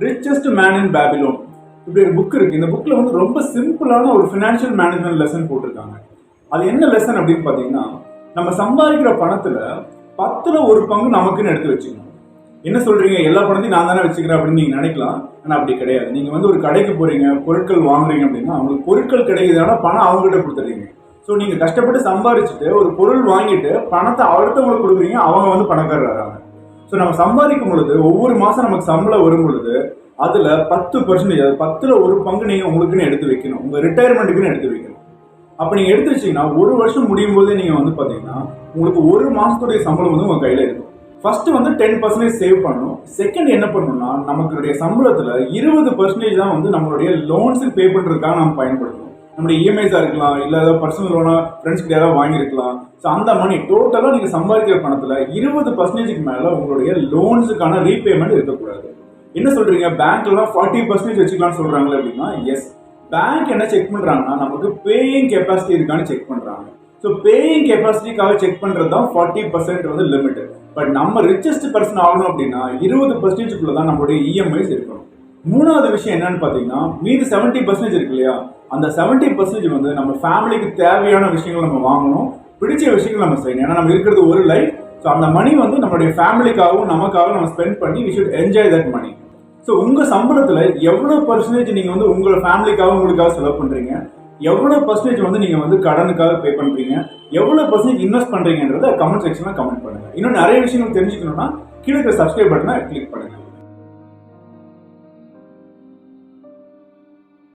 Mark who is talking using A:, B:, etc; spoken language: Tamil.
A: ரிச்சஸ்ட் மேன் இன் பேபிலோன் இப்படி ஒரு புக் இருக்கு. இந்த புக்ல வந்து ரொம்ப சிம்பிளான ஒரு ஃபினான்ஷியல் மேனேஜ்மெண்ட் லெசன் போட்டிருக்காங்க. அது என்ன லெசன் அப்படின்னு பாத்தீங்கன்னா, நம்ம சம்பாதிக்கிற பணத்துல 10ல் 1 பங்கு நமக்குன்னு எடுத்து வச்சுக்கணும். என்ன சொல்றீங்க, எல்லா பணத்தையும் நான் தானே வச்சுக்கிறேன் அப்படின்னு நீங்க நினைக்கலாம். ஆனா அப்படி கிடையாது. நீங்க வந்து ஒரு கடைக்கு போறீங்க, பொருட்கள் வாங்குறீங்க அப்படின்னா அவங்களுக்கு பொருட்கள் கிடைக்குதுன்னா பணம் அவங்ககிட்ட கொடுத்துறீங்க. ஸோ நீங்க கஷ்டப்பட்டு சம்பாதிச்சுட்டு ஒரு பொருள் வாங்கிட்டு பணத்தை அடுத்தவங்களுக்கு கொடுக்குறீங்க, அவங்க வந்து பணக்காரராங்க. ஸோ நம்ம சம்பாதிக்கும் பொழுது ஒவ்வொரு மாசம் நமக்கு சம்பளம் வரும் பொழுது அதுல 10%, 10ல் 1 பங்கு நீங்க உங்களுக்குன்னு எடுத்து வைக்கணும். உங்க ரிட்டையர்மெண்ட்டுக்குன்னு எடுத்து வைக்கணும். அப்ப நீங்க எடுத்து வச்சீங்கன்னா ஒரு வருஷம் முடியும் போதே நீங்க வந்து பாத்தீங்கன்னா உங்களுக்கு ஒரு மாசத்துடைய சம்பளம் வந்து உங்க கையில இருக்கும். ஃபர்ஸ்ட் வந்து 10% சேவ் பண்ணணும். செகண்ட் என்ன பண்ணணும்னா, நமக்குடைய சம்பளத்துல 20% தான் வந்து நம்மளுடைய லோன்ஸுக்கு பே பண்றதுக்காக நம்ம பயன்படுத்தணும். நம்மளுடைய இஎம்ஐஸா இருக்கலாம், இல்ல ஏதாவது பர்சனல் லோனா ஃப்ரெண்ட்ஸ் கிட்ட யாராவது வாங்கியிருக்கலாம். ஸோ அந்த மணி டோட்டலா நீங்க சம்பாதிக்கிற பணத்துல 20%க்கு மேல உங்களுடைய லோன்ஸுக்கான ரீபேமெண்ட் இருக்கக்கூடாது. என்ன சொல்றீங்க, பேங்க்லாம் 40% வச்சுக்கலாம்னு சொல்றாங்களே அப்படின்னா, எஸ், பேங்க் என்ன செக் பண்றாங்கன்னா நமக்கு பேயிங் கெப்பாசிட்டி இருக்கான்னு செக் பண்றாங்க. ஸோ பேயிங் கெப்பாசிட்டிக்காக செக் பண்றது தான் 40% வந்து லிமிட். பட் நம்ம ரிச்சஸ்ட் பர்சன் ஆகணும் அப்படின்னா 20%க்குள்ள தான் நம்மளுடைய இஎம்ஐஸ் இருக்கணும். மூணாவது விஷயம் என்னன்னு பாத்தீங்கன்னா, மீது 70% இருக்கு இல்லையா, அந்த 70% வந்து நம்ம ஃபேமிலிக்கு தேவையான விஷயங்கள் நம்ம வாங்கணும், பிடிச்ச விஷயங்கள் நம்ம செய்யணும். ஏன்னா நம்ம இருக்கிறது ஒரு லைஃப். ஸோ அந்த மணி வந்து நம்மளுடைய ஃபேமிலிக்காகவும் நமக்காக நம்ம ஸ்பெண்ட் பண்ணி we should enjoy that money. So உங்க சம்பளத்துல எவ்வளவு பர்சன்டேஜ் நீங்க வந்து உங்களோட ஃபேமிலிக்காக உங்களுக்காக செலவு பண்றீங்க, எவ்வளவு பர்சன்டேஜ் வந்து நீங்க வந்து கடனுக்காக பே பண்றீங்க, எவ்வளவு பர்சன்டேஜ் இன்வெஸ்ட் பண்றீங்கன்றத கமெண்ட் செக்ஷன்ல கமெண்ட் பண்ணுங்க. இன்னும் நிறைய விஷயங்கள் தெரிஞ்சுக்கணும்னா கீழே சப்ஸ்கிரைப் பட்டனை கிளிக் பண்ணுங்க.